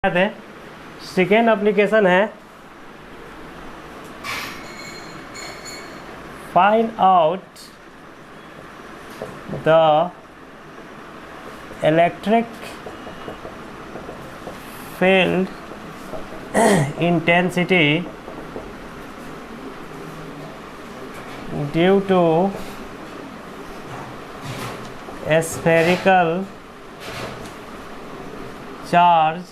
है। Second application है find out the electric field intensity due to spherical charge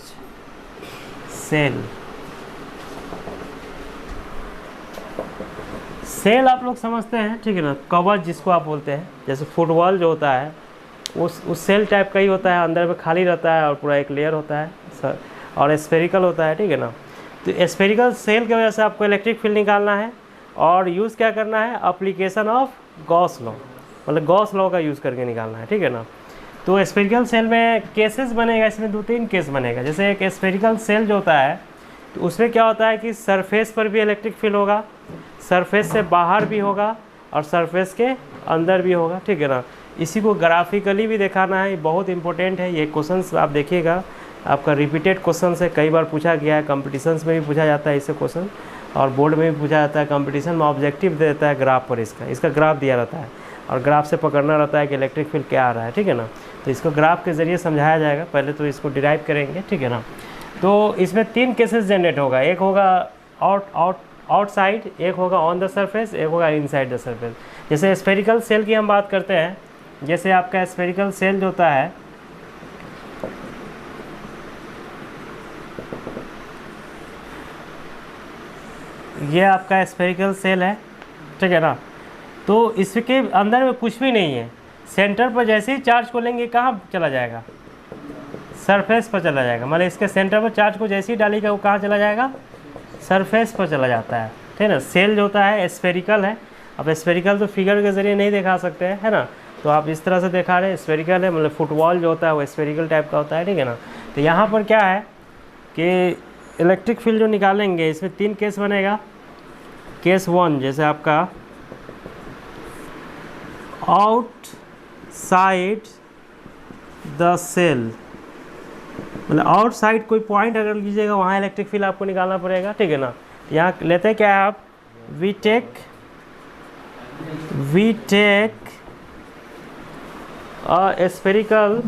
cell. Cell आप लोग समझते हैं, ठीक है ना। कवच जिसको आप बोलते हैं, जैसे फुटबॉल जो होता है उस सेल टाइप का ही होता है, अंदर में खाली रहता है और पूरा एक लेयर होता है सर, और स्फेरिकल होता है, ठीक है ना। तो स्फेरिकल सेल की वजह से आपको इलेक्ट्रिक फील्ड निकालना है और यूज़ क्या करना है, एप्लीकेशन ऑफ गॉस लॉ, मतलब गॉस लॉ का यूज़ करके निकालना है, ठीक है ना। तो स्फेरिकल सेल में केसेस बनेगा, इसमें 2-3 केस बनेगा। जैसे एक स्फेरिकल सेल जो होता है तो उसमें क्या होता है कि सरफेस पर भी इलेक्ट्रिक फील्ड होगा, सरफेस से बाहर भी होगा और सरफेस के अंदर भी होगा, ठीक है ना। इसी को ग्राफिकली भी दिखाना है, ये बहुत इंपॉर्टेंट है। ये क्वेश्चंस आप देखिएगा, आपका रिपीटेड क्वेश्चन से कई बार पूछा गया है, कॉम्पिटिशन्स में भी पूछा जाता है इससे क्वेश्चन, और बोर्ड में भी पूछा जाता है। कंपटीशन में ऑब्जेक्टिव देता है ग्राफ पर, इसका ग्राफ दिया रहता है और ग्राफ से पकड़ना रहता है कि इलेक्ट्रिक फील्ड क्या आ रहा है, ठीक है ना। तो इसको ग्राफ के ज़रिए समझाया जाएगा, पहले तो इसको डिराइव करेंगे, ठीक है ना। तो इसमें 3 केसेस जनरेट होगा, एक होगा आउटसाइड, एक होगा ऑन द सरफेस, एक होगा इनसाइड द सरफेस। जैसे स्फेरिकल सेल की हम बात करते हैं, जैसे आपका स्फेरिकल सेल जो होता है ये आपका स्फेरिकल सेल है, ठीक है ना। तो इसके अंदर में कुछ भी नहीं है, सेंटर पर जैसे ही चार्ज को लेंगे कहाँ चला जाएगा, सरफेस पर चला जाएगा। मतलब इसके सेंटर पर चार्ज को जैसे ही डालेगा वो कहाँ चला जाएगा, सरफेस पर चला जाता है, ठीक है ना। सेल जो होता है स्फेरिकल है। अब स्फेरिकल तो फिगर के ज़रिए नहीं दिखा सकते हैं, है ना, तो आप इस तरह से दिखा रहे हैं स्फेरिकल है, मतलब फुटबॉल जो होता है वो स्फेरिकल टाइप का होता है, ठीक है ना। तो यहाँ पर क्या है कि इलेक्ट्रिक फील्ड जो निकालेंगे इसमें 3 केस बनेगा। केस 1 जैसे आपका आउटसाइड द सेल, मतलब आउटसाइड कोई पॉइंट अगर लीजिएगा वहाँ इलेक्ट्रिक फील्ड आपको निकालना पड़ेगा, ठीक है ना। यहाँ लेते हैं क्या है आप, वी टेक स्फेरिकल,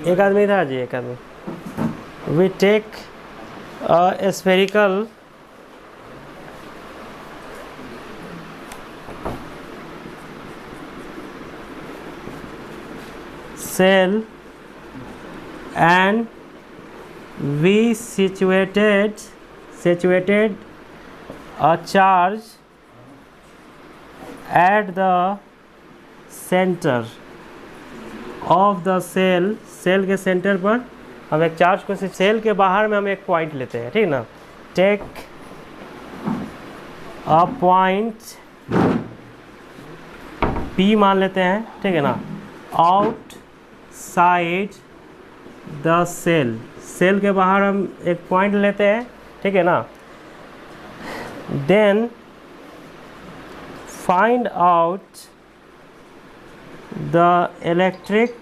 एक आदमी था जी, एक आदमी, we take spherical cell and we situated a charge at the center of the cell। Cell के सेंटर पर हम एक चार्ज को, सेल के बाहर में हम एक पॉइंट लेते हैं, ठीक ना। टेक अ पॉइंट P मान लेते हैं, ठीक है ना, outside the cell, cell के बाहर हम एक पॉइंट लेते हैं, ठीक है ना। Then find out the electric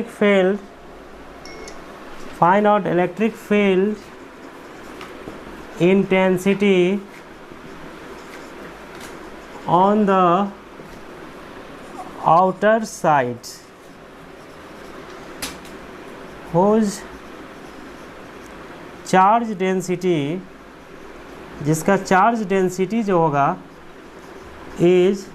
field, find out electric field intensity on the outer side whose charge density, जिसका चार्ज डेंसिटी जो होगा इज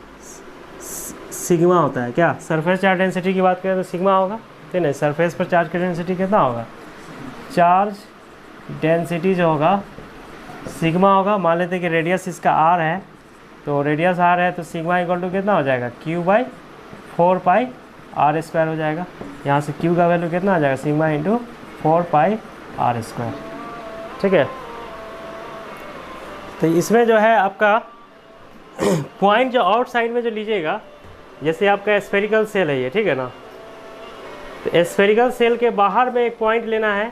सिग्मा होता है। क्या सरफेस चार्ज डेंसिटी की बात करें तो सिग्मा होगा, ठीक है। सरफेस पर चार्ज की डेंसिटी कितना होगा, चार्ज डेंसिटी जो होगा सिग्मा होगा। मान लेते हैं कि रेडियस इसका r है, तो रेडियस r है तो सिग्मा इक्वल टू कितना हो जाएगा, Q/4πr² हो जाएगा। यहाँ से Q का वैल्यू कितना आ जाएगा, सिग्मा इंटू 4πr², ठीक है। तो इसमें जो है आपका पॉइंट जो आउटसाइड में जो लीजिएगा, जैसे आपका स्फेरिकल सेल है ये, ठीक है ना। तो स्फेरिकल सेल के बाहर में एक पॉइंट लेना है,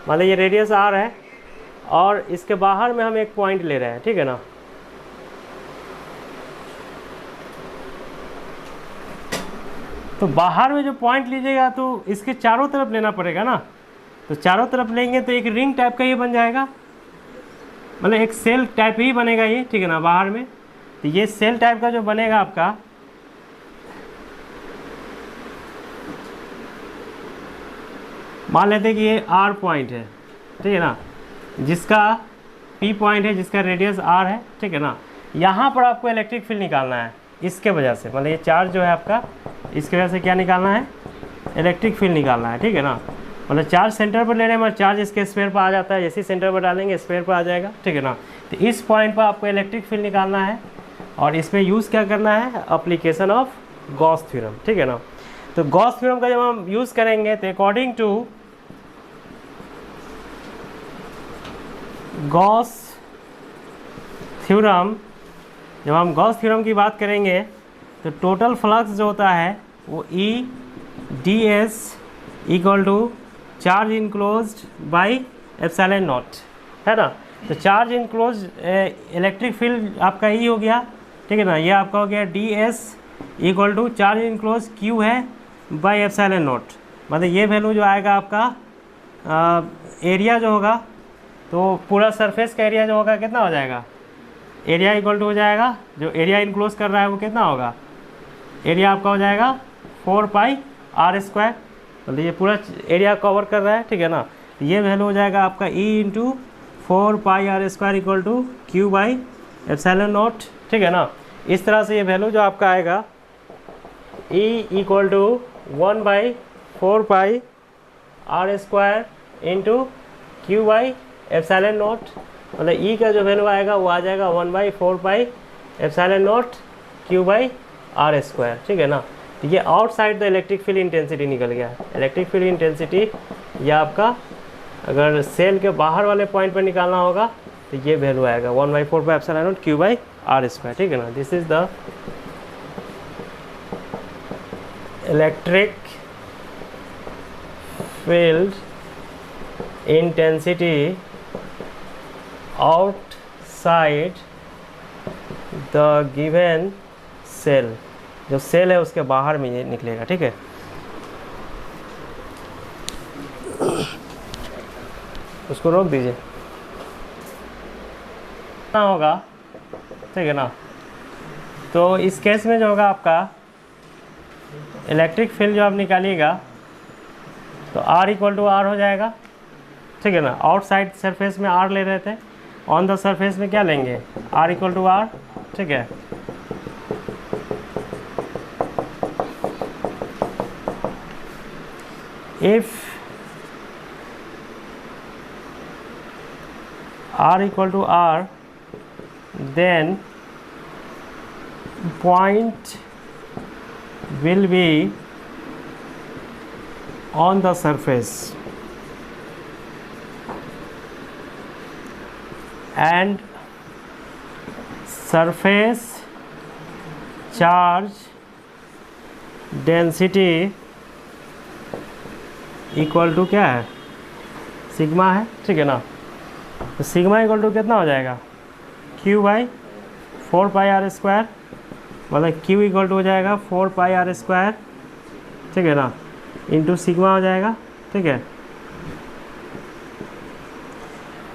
मतलब ये रेडियस r है और इसके बाहर में हम एक पॉइंट ले रहे हैं, ठीक है ना। तो बाहर में जो पॉइंट लीजिएगा तो इसके चारों तरफ लेना पड़ेगा ना, तो चारों तरफ लेंगे तो एक रिंग टाइप का ये बन जाएगा, मतलब एक सेल टाइप ही बनेगा ये, ठीक है ना, बाहर में। तो ये सेल टाइप का जो बनेगा आपका, मान लेते हैं कि ये R पॉइंट है, ठीक है ना, जिसका P पॉइंट है, जिसका रेडियस R है, ठीक है ना। यहाँ पर आपको इलेक्ट्रिक फील्ड निकालना है इसके वजह से, मतलब ये चार्ज जो है आपका, इसके वजह से क्या निकालना है, इलेक्ट्रिक फील्ड निकालना है, ठीक है ना। मतलब चार्ज सेंटर पर ले रहे हैं, मतलब चार्ज इसके स्फीयर पर आ जाता है, जैसे सेंटर पर डालेंगे स्फीयर पर आ जाएगा, ठीक है ना। तो इस पॉइंट पर आपको इलेक्ट्रिक फील्ड निकालना है, और इसमें यूज़ क्या करना है, एप्लीकेशन ऑफ गॉस थ्योरम, ठीक है ना। तो गॉस थ्योरम का जब हम यूज़ करेंगे तो अकॉर्डिंग टू गॉस थ्योरम, जब हम गॉस थ्योरम की बात करेंगे तो टोटल फ्लक्स जो होता है वो E ds equal to charge enclosed by epsilon naught, है ना। तो चार्ज इनक्लोज इलेक्ट्रिक फील्ड आपका E हो गया, ठीक है ना, ये आपका हो गया ds equal to charge enclose Q है बाई एप्सिलॉन नॉट। मतलब ये वैल्यू जो आएगा आपका एरिया जो होगा, तो पूरा सरफेस का एरिया जो होगा कितना हो जाएगा, एरिया इक्वल टू हो जाएगा, जो एरिया इनक्लोज कर रहा है वो कितना होगा, एरिया आपका हो जाएगा 4πr², मतलब ये पूरा एरिया कवर कर रहा है, ठीक है ना। ये वैल्यू हो जाएगा आपका E into 4πr² equal to Q by epsilon naught, ठीक है ना। इस तरह से ये वैल्यू जो आपका आएगा E equal to 1/4πr² into Q by epsilon naught, मतलब E का जो वैल्यू आएगा वो आ जाएगा 1/4π epsilon naught Q by r², ठीक है ना। तो ये outside the electric field intensity निकल गया। इलेक्ट्रिक फील्ड इंटेंसिटी ये आपका अगर सेल के बाहर वाले पॉइंट पर निकालना होगा तो ये वैल्यू आएगा 1/4π epsilon naught Q by r², ठीक है ना। This is the electric field intensity outside the given cell, जो सेल है उसके बाहर में ये निकलेगा, ठीक है। उसको रोक दीजिए ना होगा, ठीक है ना। तो इस केस में जो होगा आपका इलेक्ट्रिक फील्ड जो आप निकालिएगा तो R इक्वल टू R हो जाएगा, ठीक है ना। आउटसाइड सरफेस में R ले रहे थे, ऑन द सरफेस में क्या लेंगे, R इक्वल टू R, ठीक है। If R equal to R, then point will be on the surface and surface charge density equal to क्या है, सिग्मा है, ठीक है ना। तो सिग्मा इक्वल टू कितना हो जाएगा, Q बाई 4πr², मतलब Q इक्वल टू हो जाएगा 4πr², ठीक है ना, इंटू सिग्मा हो जाएगा, ठीक है।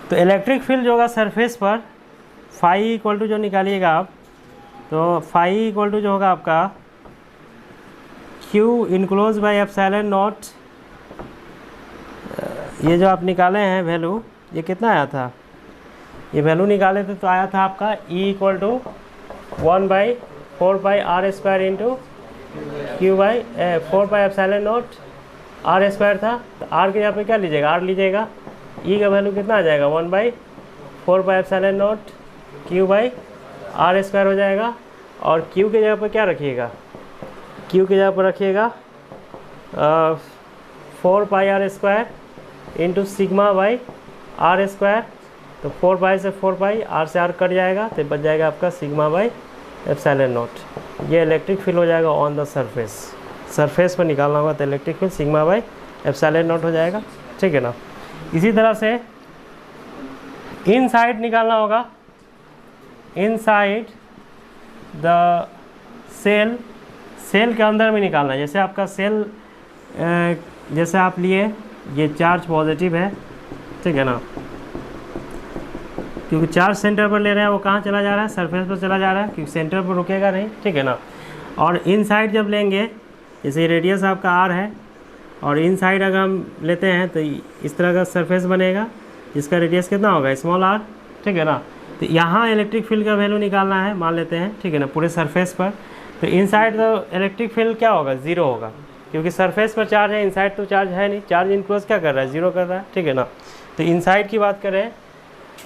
तो इलेक्ट्रिक फील्ड जो होगा सरफेस पर फाई इक्वल टू जो निकालिएगा आप, तो फाई इक्वल टू जो होगा आपका Q enclose by epsilon not, ये जो आप निकाले हैं वैल्यू, ये कितना आया था, ये वैल्यू निकाले थे तो आया था आपका E equal to 1/4πr² into Q by 4π epsilon naught r² था। तो R के यहाँ पे क्या लीजिएगा, R लीजिएगा, E का वैल्यू कितना आ जाएगा 1/4π epsilon naught Q by r² हो जाएगा। और Q के जगह पर क्या रखिएगा, Q के जगह पर रखिएगा 4πr² into sigma by r²। तो 4π से 4π, R से R कट जाएगा तो बच जाएगा आपका सिग्मा बाई एप्सिलॉन नॉट। ये इलेक्ट्रिक फील्ड हो जाएगा ऑन द सरफेस, सरफेस पर निकालना होगा तो electric field sigma by epsilon not हो जाएगा, ठीक है ना। इसी तरह से इनसाइड निकालना होगा, इनसाइड द सेल सेल के अंदर में निकालना है। जैसे आपका सेल जैसे आप लिए ये चार्ज पॉजिटिव है, ठीक है ना, क्योंकि चार्ज सेंटर पर ले रहे हैं, वो कहाँ चला जा रहा है, सरफेस पर चला जा रहा है, क्योंकि सेंटर पर रुकेगा नहीं, ठीक है ना। और इन साइड जब लेंगे, जैसे रेडियस आपका आर है और इन साइड अगर हम लेते हैं तो इस तरह का सरफेस बनेगा जिसका रेडियस कितना होगा, स्मॉल आर, ठीक है ना। तो यहाँ इलेक्ट्रिक फील्ड का वैल्यू निकालना है, मान लेते हैं, ठीक है ना, पूरे सरफेस पर। तो इनसाइड तो इलेक्ट्रिक फील्ड क्या होगा, ज़ीरो होगा, क्योंकि सरफेस पर चार्ज है, इनसाइड तो चार्ज है नहीं, चार्ज इनक्लोज क्या कर रहा है, ज़ीरो कर रहा है, ठीक है ना। तो इनसाइड की बात करें,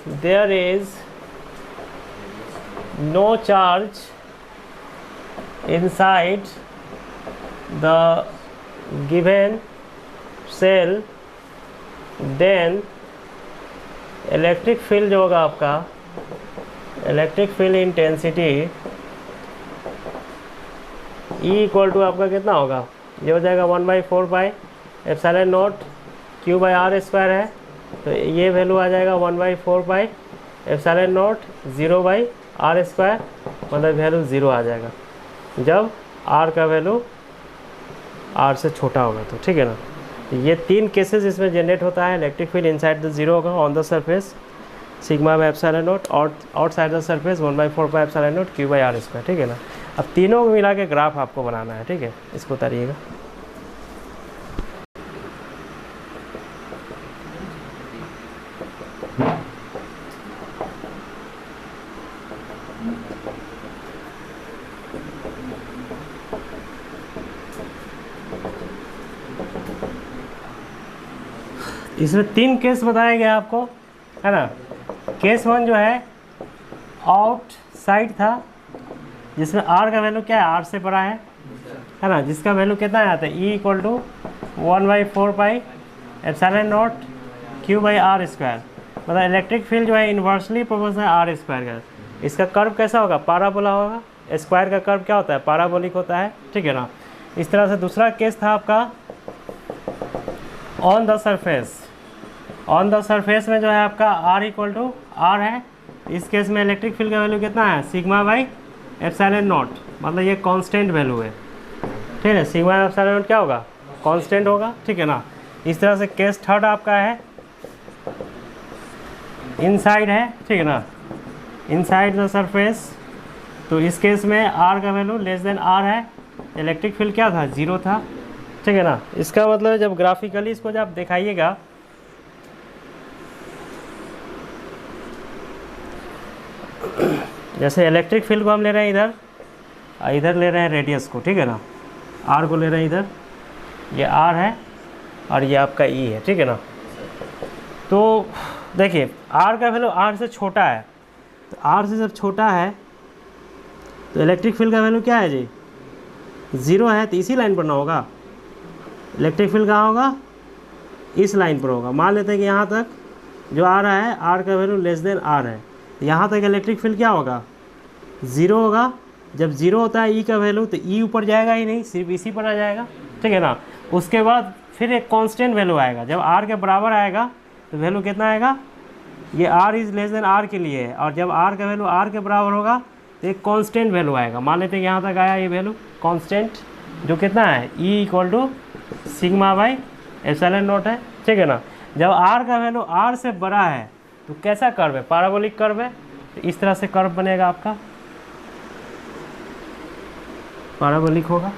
there is no charge inside the given cell, then electric field जो होगा आपका, electric field intensity E equal to आपका कितना होगा, ये हो जाएगा 1/4 pi epsilon naught Q by R square है। तो ये वैल्यू आ जाएगा 1/4 pi epsilon naught 0/r square, मतलब वैल्यू 0 आ जाएगा जब r का वैल्यू r से छोटा होगा, तो ठीक है ना। तो ये 3 केसेस इसमें जनरेट होता है। इलेक्ट्रिक फील्ड इनसाइड द 0 होगा on the surface sigma by epsilon naught, और outside the surface 1/4 pi epsilon naught Q by R square, ठीक है ना। अब तीनों को मिला के ग्राफ आपको बनाना है, ठीक है, इसको उतारिएगा। इसमें 3 केस बताया गया आपको, है ना। केस 1 जो है आउट साइड था, जिसमें r का वैल्यू क्या है, r से बड़ा है ना, जिसका वैल्यू कितना आता है, E equal to 1/4 pi epsilon naught Q by R square, मतलब इलेक्ट्रिक फील्ड जो है इन्वर्सली प्रोपोर्शनल आर स्क्वायर का। इसका कर्व कैसा होगा, पाराबोला होगा। स्क्वायर का कर्व क्या होता है, पाराबोलिक होता है, ठीक है ना। इस तरह से दूसरा केस था आपका on the surface. On the surface में जो है आपका r इक्वल टू r है। इस केस में इलेक्ट्रिक फील्ड का वैल्यू कितना है, सिग्मा बाई एप्सिलॉन नॉट, मतलब ये कांस्टेंट वैल्यू है, ठीक है। सिग्मा एप्सिलॉन नॉट क्या होगा, कांस्टेंट होगा, ठीक है ना। इस तरह से केस थर्ड आपका है इनसाइड है, ठीक है ना, इनसाइड द सरफेस। तो इस केस में r का वैल्यू लेस देन r है, इलेक्ट्रिक फील्ड क्या था, 0 था, ठीक है ना। इसका मतलब जब ग्राफिकली इसको जब दिखाइएगा, जैसे इलेक्ट्रिक फील्ड को हम ले रहे हैं इधर, इधर ले रहे हैं रेडियस को, ठीक है ना, r को ले रहे हैं इधर, ये r है और ये आपका E है, ठीक है ना। तो देखिए r का वैल्यू r से छोटा है, तो r से जब छोटा है तो इलेक्ट्रिक फील्ड का वैल्यू क्या है जी, 0 है। तो इसी लाइन पर ना होगा, इलेक्ट्रिक फील्ड कहाँ होगा, इस लाइन पर होगा। मान लेते हैं कि यहाँ तक जो आ रहा है r का वैल्यू लेस देन r है, यहाँ तक इलेक्ट्रिक फील्ड क्या होगा, 0 होगा। जब 0 होता है E का वैल्यू, तो E ऊपर जाएगा ही नहीं, सिर्फ इसी पर आ जाएगा, ठीक है ना। उसके बाद फिर एक कांस्टेंट वैल्यू आएगा, जब r के बराबर आएगा तो वैल्यू कितना आएगा, ये r is less than r के लिए है, और जब r का वैल्यू r के बराबर होगा तो एक कांस्टेंट वैल्यू आएगा। मान लेते हैं यहाँ तक आया ये वैल्यू कांस्टेंट, जो कितना है, E equal to sigma by epsilon naught है, ठीक है ना। जब r का वैल्यू r से बड़ा है तो कैसा कर्व है, पैराबोलिक कर्व है। तो इस तरह से कर्व बनेगा आपका, पैराबोलिक होगा। r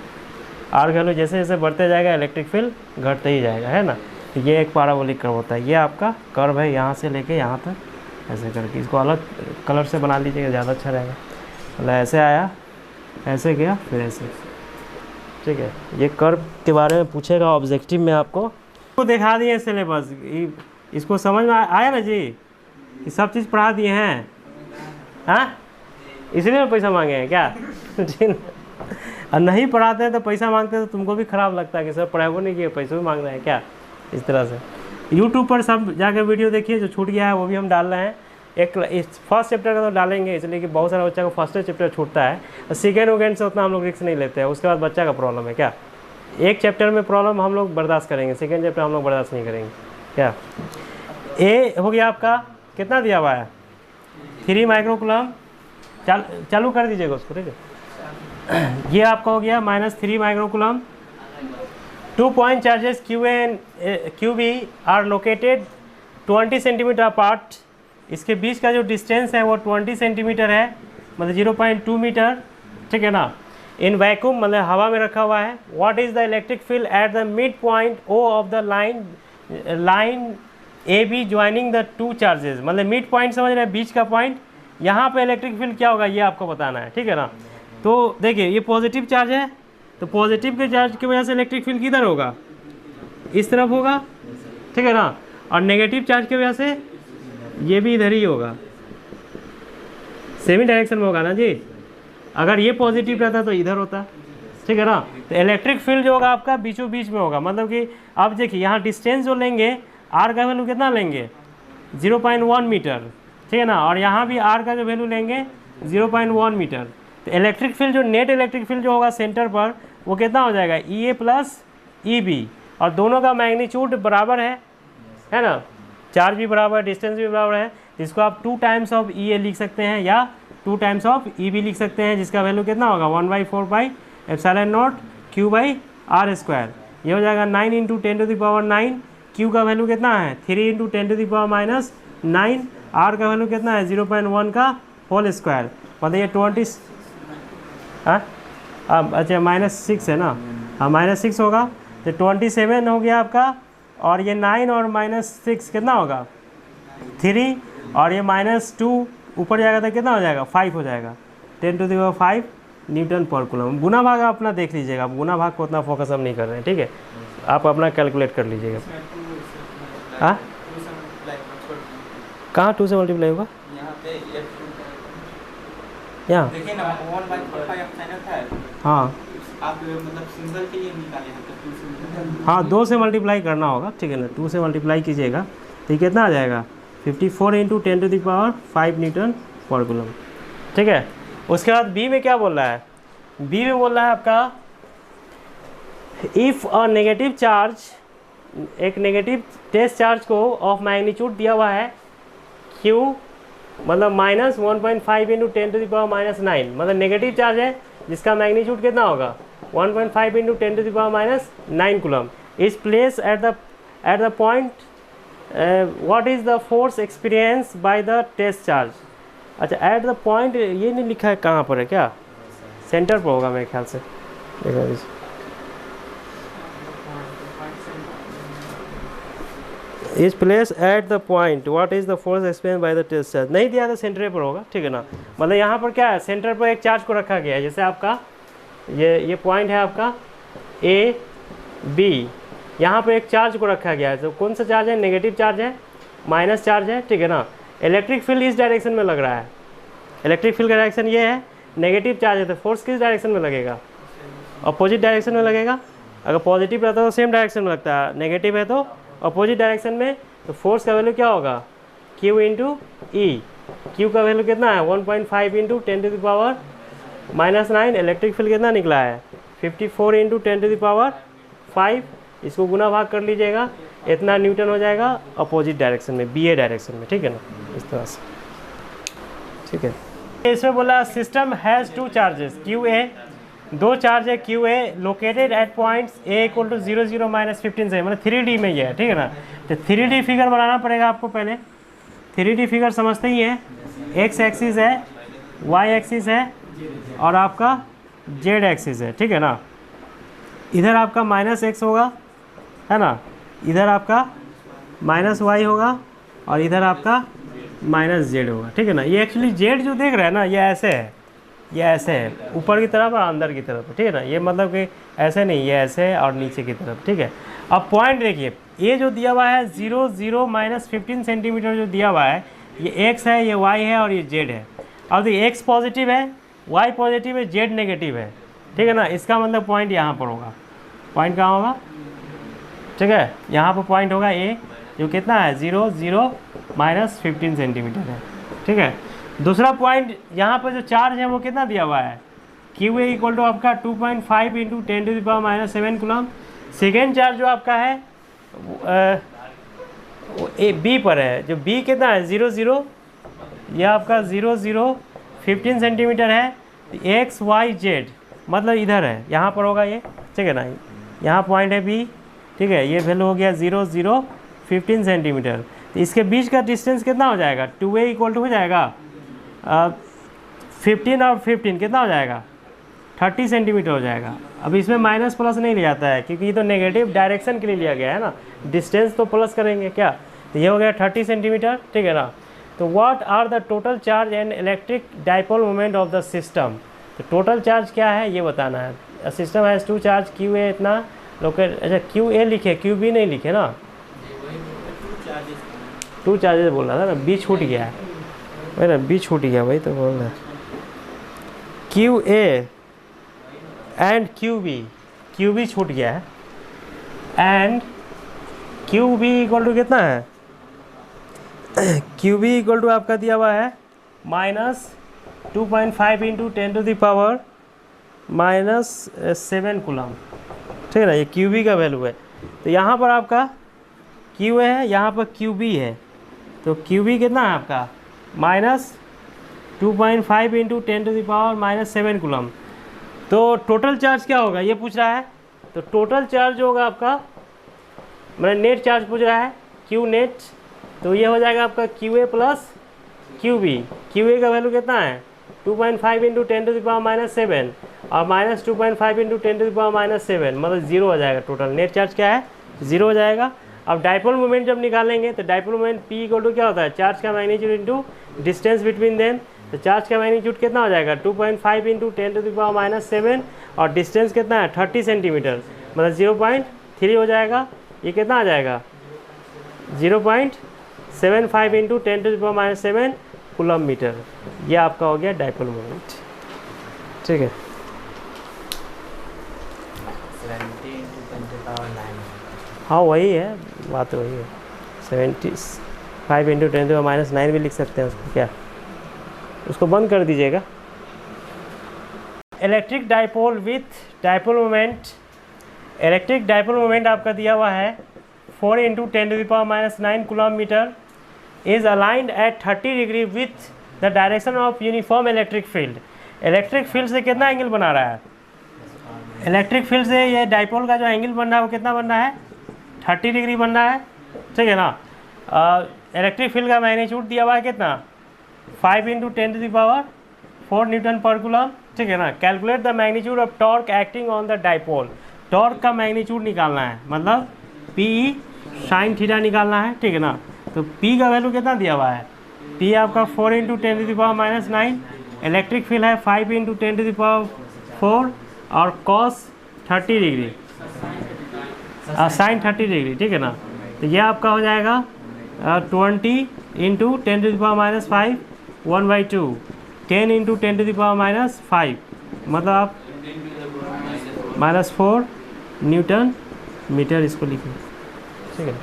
का वैल्यू जैसे जैसे बढ़ते जाएगा इलेक्ट्रिक फील्ड घटते ही जाएगा, है ना। तो ये एक पैराबोलिक कर्व होता है। ये आपका कर्व है, यहाँ से लेके यहाँ तक ऐसे करके। इसको अलग कलर से बना लीजिएगा, ज़्यादा अच्छा रहेगा। मतलब ऐसे आया, ऐसे गया, फिर ऐसे, ठीक है। ये कर्व के बारे में पूछेगा ऑब्जेक्टिव में आपको। तो दिखा दिए सिलेबस, इसको समझ में आया ना जी, कि सब चीज़ पढ़ा दिए हैं, हाँ, इसलिए पैसा मांगे हैं क्या और नहीं पढ़ाते हैं तो पैसा मांगते हैं, तो तुमको भी ख़राब लगता है कि सर पढ़ाई नहीं किए, पैसे भी मांग रहे हैं क्या। इस तरह से यूट्यूब पर सब जाकर वीडियो देखिए, जो छूट गया है वो भी हम डाल रहे हैं। एक फर्स्ट चैप्टर का तो डालेंगे, इसलिए कि बहुत सारा बच्चा को फर्स्ट चैप्टर छूटता है, और सेकेंड वकेंड से उतना हम लोग रिस्क नहीं लेते हैं। उसके बाद बच्चा का प्रॉब्लम है क्या, एक चैप्टर में प्रॉब्लम हम लोग बर्दाश्त करेंगे, सेकेंड चैप्टर हम लोग बर्दाश्त नहीं करेंगे क्या। ए हो गया आपका, कितना दिया हुआ है, 3 माइक्रोकूलम। चालू कर दीजिएगा उसको, ठीक है। ये आपका हो गया -3 microcoulomb. 2 point charges Q A and Q B are located 20 centimetre apart. इसके बीच का जो डिस्टेंस है वो 20 सेंटीमीटर है, मतलब 0.2 मीटर, ठीक है ना। इन वैक्यूम मतलब हवा में रखा हुआ है। What is the electric field at the mid point O of the line A B joining the two charges, मतलब मिड पॉइंट समझ रहे हैं, बीच का पॉइंट। यहाँ पे इलेक्ट्रिक फील्ड क्या होगा ये आपको बताना है, ठीक है ना। तो देखिए ये पॉजिटिव चार्ज है, तो पॉजिटिव के चार्ज की वजह से इलेक्ट्रिक फील्ड किधर होगा, इस तरफ होगा, ठीक है ना। और नेगेटिव चार्ज की वजह से ये भी इधर ही होगा, सेमी डायरेक्शन में होगा ना जी। अगर ये पॉजिटिव रहता तो इधर होता, ठीक है ना। तो इलेक्ट्रिक फील्ड जो होगा आपका बीचों बीच में होगा, मतलब कि आप देखिए यहाँ डिस्टेंस जो लेंगे आर का वैल्यू कितना लेंगे 0.1 मीटर, ठीक है ना। और यहाँ भी आर का जो वैल्यू लेंगे 0.1 मीटर। तो इलेक्ट्रिक फील्ड जो नेट इलेक्ट्रिक फील्ड जो होगा सेंटर पर वो कितना हो जाएगा ई ए प्लस ई बी, और दोनों का मैग्नीट्यूड बराबर है ना, चार्ज भी बराबर, डिस्टेंस भी बराबर है। इसको आप 2 टाइम्स ऑफ ई ए लिख सकते हैं या 2 टाइम्स ऑफ ई बी लिख सकते हैं, जिसका वैल्यू कितना होगा 1/4 pi epsilon naught Q by R square. ये हो जाएगा 9 × 10⁻⁹। क्यू का वैल्यू कितना है 3 × 10⁻⁹। आर का वैल्यू कितना है 0.1 का होल स्क्वायर, मतलब ये 20 अच्छा -6 है ना, हाँ -6 होगा। तो 27 हो गया आपका, और ये 9 और -6 कितना होगा 3, और ये -2 ऊपर जाएगा तो कितना हो जाएगा 5 हो जाएगा, 10⁵ न्यूटन पर कूलम। गुना भाग आप अपना देख लीजिएगा, आप गुना भाग को उतना फोकस हम नहीं कर रहे हैं, ठीक है। आप अपना कैलकुलेट कर लीजिएगा। हाँ कहाँ 2 से मल्टीप्लाई होगा, यहाँ देखिए ना 1/4 है। हाँ आप मतलब सिंगल के लिए निकाले हैं तो 2 से, हाँ 2 से मल्टीप्लाई करना होगा, ठीक है ना। 2 से मल्टीप्लाई कीजिएगा तो ये कितना आ जाएगा 54 × 10⁵ न्यूटन पर कूलम, ठीक है। उसके बाद बी में क्या बोल रहा है, बी में बोल रहा है आपका इफ़ अ नेगेटिव चार्ज, एक नेगेटिव टेस्ट चार्ज को ऑफ मैग्नीट्यूड दिया हुआ है क्यू, मतलब -1.5 × 10⁻⁹, मतलब नेगेटिव चार्ज है जिसका मैग्नीट्यूड कितना होगा 1.5 × 10⁻⁹ coulomb. Is place at the point what is the force experience by the test charge. अच्छा एट द पॉइंट ये नहीं लिखा है, कहाँ पर है, क्या सेंटर पर होगा मेरे ख्याल से, देखो is place at the point what is the force experience by the test charge, नहीं दिया तो सेंटर पर होगा, ठीक है ना। मतलब यहाँ पर क्या है, सेंटर पर एक चार्ज को रखा गया है, जैसे आपका ये पॉइंट है आपका ए बी, यहाँ पर एक चार्ज को रखा गया है। तो कौन सा चार्ज है, नेगेटिव चार्ज है, माइनस चार्ज है, ठीक है ना। इलेक्ट्रिक फील्ड इस डायरेक्शन में लग रहा है, इलेक्ट्रिक फील्ड का डायरेक्शन ये है, नेगेटिव चार्ज है तो फोर्स किस डायरेक्शन में लगेगा, अपोजिट डायरेक्शन में लगेगा। अगर पॉजिटिव रहता है तो सेम डायरेक्शन में लगता है, नेगेटिव है तो अपोजिट डायरेक्शन में। तो फोर्स का वैल्यू क्या होगा Q × E। Q का वैल्यू कितना है 1.5 × 10⁻⁹। इलेक्ट्रिक फील्ड कितना निकला है 54 × 10⁵। इसको गुना भाग कर लीजिएगा, इतना न्यूटन हो जाएगा अपोजिट डायरेक्शन में, BA डायरेक्शन में, ठीक है ना, इस तरह से, ठीक है। इसमें बोला system has 2 charges QA, 2 charge है QA located at points A = 0, 0, -15 से, मतलब 3D में ये है, ठीक है ना। तो 3D फिगर बनाना पड़ेगा आपको पहले। 3D फिगर समझते ही है, X एक्सिस है, Y एक्सिस है और आपका Z एक्सिस है, ठीक है ना। इधर आपका -X होगा, है ना, इधर आपका -Y होगा और इधर आपका -Z होगा, ठीक है ना। ये एक्चुअली Z जो देख रहे हैं ना ये ऐसे है, ये ऐसे है ऊपर की तरफ और अंदर की तरफ, ठीक है ना। ये मतलब कि ऐसे नहीं, ये ऐसे है और नीचे की तरफ, ठीक है। अब पॉइंट देखिए, ये जो दिया हुआ है 0, 0, -15 सेंटीमीटर जो दिया हुआ है, ये X है, ये Y है और ये Z है। अब देखिए X पॉजिटिव है, Y पॉजिटिव है, Z नेगेटिव है, ठीक है ना। इसका मतलब पॉइंट यहाँ पर होगा, पॉइंट कहाँ होगा, ठीक है, यहाँ पर पॉइंट होगा A, जो कितना है 0, 0, -15 सेंटीमीटर है, ठीक है। दूसरा पॉइंट यहाँ पर जो चार्ज है वो कितना दिया हुआ है QA = आपका 2.5 × 10⁻⁷ कूलम। सेकेंड चार्ज जो आपका है B पर है, जो B कितना है 0, 0, यह आपका 0, 0, 15 सेंटीमीटर है। X, Y, Z मतलब इधर है, यहाँ पर होगा ये, ठीक है ना, यहाँ पॉइंट है बी, ठीक है, ये वैल्यू हो गया 0 0 15 सेंटीमीटर। तो इसके बीच का डिस्टेंस कितना हो जाएगा, 2a इक्वल टू हो जाएगा 15 और 15 कितना हो जाएगा 30 सेंटीमीटर हो जाएगा। अब इसमें माइनस प्लस नहीं लिया जाता है क्योंकि ये तो नेगेटिव डायरेक्शन के लिए लिया गया है ना, डिस्टेंस तो प्लस करेंगे क्या, तो ये हो गया 30 सेंटीमीटर, ठीक है ना। तो what are the total charge and electric dipole moment of the system, तो टोटल चार्ज क्या है ये बताना है। System has 2 charge Q A इतना लोकेट, अच्छा क्यू ए लिखे क्यू बी नहीं लिखे ना, 2 चार्जेस बोल रहा था ना, बी छूट गया है वही ना, बी छूट गया वही तो बोल रहा है। Q A and Q B छूट गया है, and Q B equal to कितना है, क्यू बी इक्वल टू आपका दिया हुआ है -2.5 into 10 to the power -7 coulomb, ठीक है ना, ये क्यू बी का वैल्यू है। तो यहाँ पर आपका क्यू है, यहाँ पर क्यू बी है, तो क्यू बी कितना है आपका -2.5 into 10 to the power -7 coulomb. तो टोटल चार्ज क्या होगा ये पूछ रहा है, तो टोटल चार्ज होगा आपका, मतलब नेट चार्ज पूछ रहा है क्यू नेट, तो ये हो जाएगा आपका Q A plus Q B. Q A का वैल्यू कितना है 2.5 इंटू 10 टू द पावर -7 और -2.5 इंटू 10 टू द पावर -7, मतलब 0 हो जाएगा। टोटल नेट चार्ज क्या है 0 हो जाएगा। अब डाइपोल मोमेंट जब निकालेंगे तो dipole moment P equal to क्या होता है, चार्ज का magnitude into distance between them. तो चार्ज का मैग्नीट्यूड कितना हो जाएगा 2.5 इंटू 10 टू द पावर -7 और डिस्टेंस कितना है 30 सेंटीमीटर, मतलब 0.3 हो जाएगा। ये कितना आ जाएगा 0.75 into 10 to the power -7 coulomb metre. ये आपका हो गया डाइपोल मोमेंट, ठीक है। 70 इंटू 10 टू पावर 9। हाँ वही है, बात वही है, 75 इंटू 10 टू पावर -9 भी लिख सकते हैं उसको, क्या उसको बंद कर दीजिएगा। Electric dipole with dipole moment, electric dipole moment आपका दिया हुआ है 4 into 10 to the power -9 coulomb metre is aligned at 30 degree with the direction of uniform electric field. Electric field से कितना एंगल बना रहा है, इलेक्ट्रिक फील्ड से ये डाइपोल का जो एंगल बन रहा है वो कितना बन रहा है 30 डिग्री बन रहा है, ठीक है ना। इलेक्ट्रिक फील्ड का मैग्नीट्यूड दिया हुआ है कितना 5 into 10 to the power 4 newton पर कूलम, ठीक है ना। Calculate the magnitude of torque acting on the dipole, torque का मैग्नीट्यूड निकालना है, मतलब पी साइन थीटा निकालना है, ठीक है ना। तो P का वैल्यू कितना दिया हुआ है, P आपका 4 into 10 to the power -9, electric field है 5 इंटू 10 टू द पावर 4 और cos 30 डिग्री साइन 30 डिग्री, ठीक है ना। तो ये आपका हो जाएगा 20 into 10 to the power -5 1/2, 10 into 10 to the power -5, मतलब आप -4 न्यूटन मीटर इसको लिखें, ठीक है।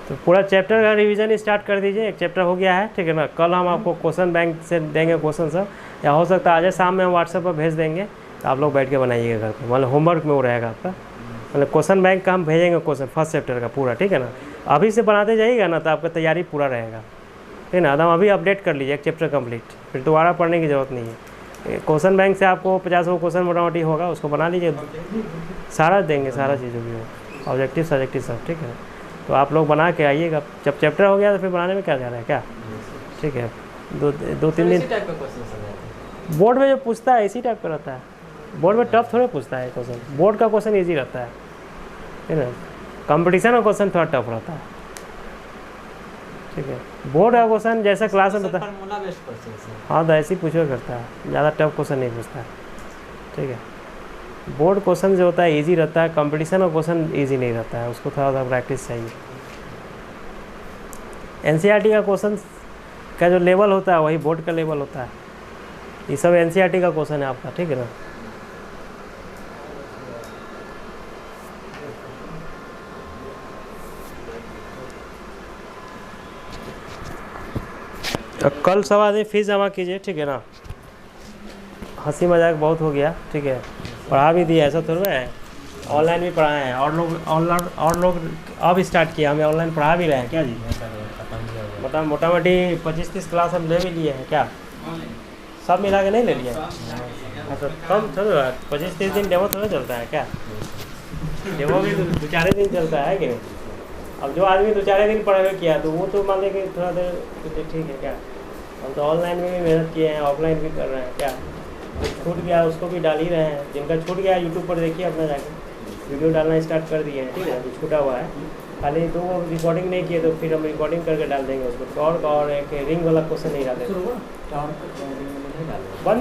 तो पूरा चैप्टर का रिवीजन स्टार्ट कर दीजिए, एक चैप्टर हो गया है, ठीक है ना। कल हम आपको क्वेश्चन बैंक से देंगे क्वेश्चन सब, या हो सकता है आज शाम में हम व्हाट्सएप पर भेज देंगे, तो आप लोग बैठ के बनाइएगा घर पर, मतलब होमवर्क में वो रहेगा आपका, मतलब क्वेश्चन बैंक का हम भेजेंगे क्वेश्चन फर्स्ट चैप्टर का पूरा, ठीक है ना। अभी से बनाते जाइएगा ना तो आपका तैयारी पूरा रहेगा, ठीक है ना। तो अभी अपडेट कर लीजिए एक चैप्टर कंप्लीट, फिर दोबारा पढ़ने की ज़रूरत नहीं है। क्वेश्चन बैंक से आपको 50 क्वेश्चन मोटा मोटी होगा, उसको बना लीजिए, सारा देंगे, सारा चीज़ों की ऑब्जेक्टिव सब्जेक्टिव सब, ठीक है। तो आप लोग बना के आइएगा, जब चैप्टर हो गया तो फिर बनाने में क्या जा रहा है क्या, ठीक है। 2-3 दिन बोर्ड में जो पूछता है इसी टाइप का रहता है, बोर्ड में टफ थोड़े पूछता है क्वेश्चन, बोर्ड का क्वेश्चन ईजी रहता है, ठीक है। कंपटीशन का क्वेश्चन थोड़ा टफ रहता है, ठीक है। बोर्ड का क्वेश्चन जैसा क्लास में बता, हाँ तो ऐसे ही पूछा करता है, ज़्यादा टफ क्वेश्चन नहीं पूछता है, ठीक है। बोर्ड क्वेश्चन जो होता है इजी रहता है, कंपटीशन का क्वेश्चन इजी नहीं रहता है, उसको थोड़ा सा प्रैक्टिस चाहिए। एनसीईआरटी का क्वेश्चन का जो लेवल होता है वही बोर्ड का लेवल होता है, ये सब एनसीईआरटी का क्वेश्चन है आपका, ठीक है ना। कल सवा दिन फीस जमा कीजिए, ठीक है ना। हंसी मजाक बहुत हो गया, ठीक है, पढ़ा भी दिया, ऐसा थोड़ा है। ऑनलाइन भी पढ़ाए हैं और लोग अब स्टार्ट किया, हमें ऑनलाइन पढ़ा भी रहे हैं क्या जी? मतलब मोटामोटी 25-30 क्लास हम ले भी लिए हैं क्या? ऑनलाइन सब मिला के नहीं ले लिए? अच्छा कम थोड़ा 25-30 दिन डेमो थोड़ा चलता है क्या? डेमो भी 2-4 दिन चलता है कि नहीं? अब जो आदमी 2-4 दिन पढ़ाई किया तो वो तो मान लें कि थोड़ा देर तो ठीक है क्या? हम तो ऑनलाइन में भी मेहनत किए हैं, ऑफलाइन भी कर रहे हैं क्या? जो छूट गया उसको भी डाल ही रहे हैं, जिनका छूट गया यूट्यूब पर देखिए अपना जाके वीडियो डालना स्टार्ट कर दिए हैं, ठीक है? जो छूटा हुआ है खाली तो वो रिकॉर्डिंग नहीं किए तो फिर हम रिकॉर्डिंग करके डाल देंगे उसको। और एक रिंग वाला क्वेश्चन नहीं डालेंगे। बंद